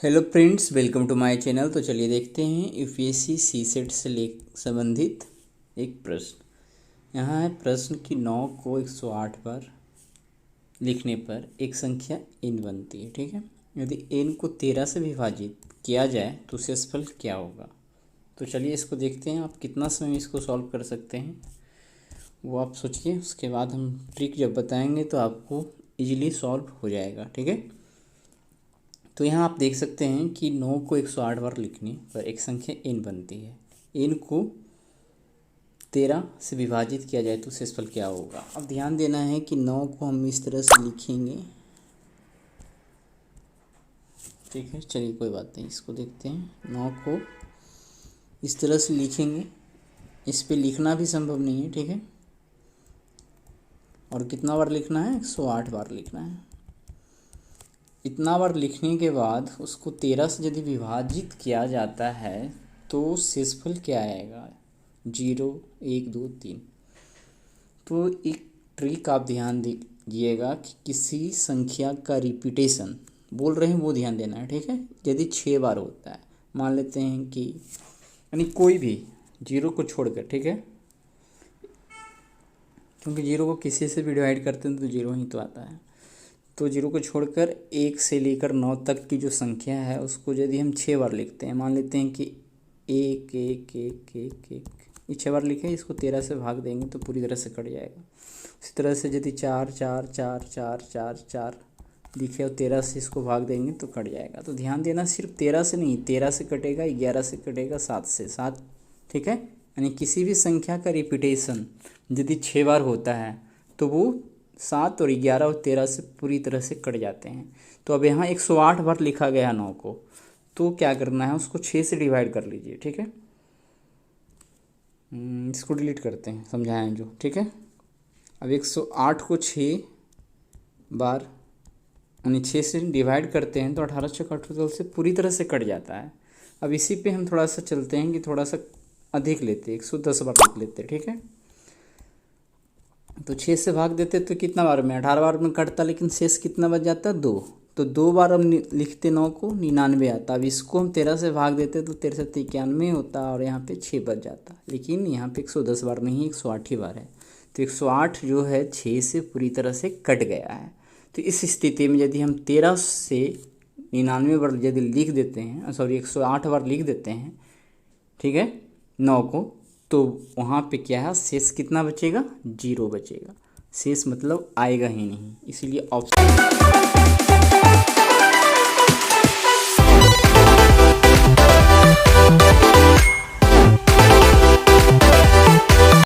Hello friends, welcome to my channel. तो चलिए देखते हैं यूपीएससी सीसेट से संबंधित एक प्रश्न। यहाँ है प्रश्न कि 9 को 108 बार लिखने पर एक संख्या n बनती है। ठीक है, यदि n को 13 से विभाजित किया जाए तो शेषफल क्या होगा। तो चलिए इसको देखते हैं। आप कितना समय में इसको सॉल्व कर सकते हैं वो आप सोचिए, उसके बाद हम ट्रिक जब बताएंगे तो आपको इजीली सॉल्व हो जाएगा। ठीक है, तो यहाँ आप देख सकते हैं कि 9 को 108 बार लिखने पर एक संख्या n बनती है। n को 13 से विभाजित किया जाए तो शेषफल क्या होगा। अब ध्यान देना है कि 9 को हम इस तरह से लिखेंगे। ठीक है, चलिए कोई बात नहीं, इसको देखते हैं। 9 को इस तरह से लिखेंगे, इस पे लिखना भी संभव नहीं है। ठीक है, और कितना बार लिखना है, 108 बार लिखना है। इतना बार लिखने के बाद उसको 13 से यदि विभाजित किया जाता है तो शेषफल क्या आएगा, 0, 1, 2, 3। तो एक ट्रिक आप ध्यान दीजिएगा कि किसी संख्या का रिपीटेशन बोल रहे हैं वो ध्यान देना है। ठीक है, यदि 6 बार होता है, मान लेते हैं कि यानी कोई भी 0 को छोड़कर, ठीक है, क्योंकि 0 को किसी से भी डिवाइड करते हैं तो 0 ही तो आता है। तो 0 को छोड़कर 1 से लेकर 9 तक की जो संख्या है उसको यदि हम 6 बार लिखते हैं, मान लेते हैं कि 1 1 1 1 1, ये 6 बार लिखे, इसको 13 से भाग देंगे तो पूरी तरह से कट जाएगा। उसी तरह से यदि 4 4 4 4 4 4 लिखे और 13 से इसको भाग देंगे तो कट जाएगा। तो ध्यान देना, सिर्फ 13 से नहीं, 13 से कटेगा, 11 से कटेगा, 7 से 7। ठीक है, यानी किसी भी संख्या का रिपीटेशन यदि 6 बार होता है तो वो 7 और 11 और 13 से पूरी तरह से कट जाते हैं। तो अब यहाँ 108 बार लिखा गया 9 को, तो क्या करना है, उसको 6 से डिवाइड कर लीजिए। ठीक है, इसको डिलीट करते हैं, समझाएं जो। ठीक है, अब 108 को 6 बार यानी 6 से डिवाइड करते हैं तो 18 छः 48 से पूरी तरह से कट जाता है। अब इसी पे हम थोड़ा सा चलते हैं कि थोड़ा सा अधिक लेते, 110 बार लिख लेते। ठीक है, तो 6 से भाग देते तो कितना बार में, 18 बार में कटता, लेकिन शेष कितना बच जाता है, 2। तो 2 बार हम लिखते 9 को, 99 आता। अब इसको हम 13 से भाग देते तो 13 से 91 होता और यहाँ पे 6 बच जाता, लेकिन यहाँ पे 110 बार नहीं, 108 ही बार है। तो 108 जो है 6 से पूरी तरह से कट गया है। तो इस स्थिति में यदि हम 13 से 99 बार यदि लिख देते हैं, सॉरी 108 बार लिख देते हैं, ठीक है, 9 को, तो वहाँ पे क्या है, शेष कितना बचेगा, 0 बचेगा। शेष मतलब आएगा ही नहीं, इसीलिए ऑप्शन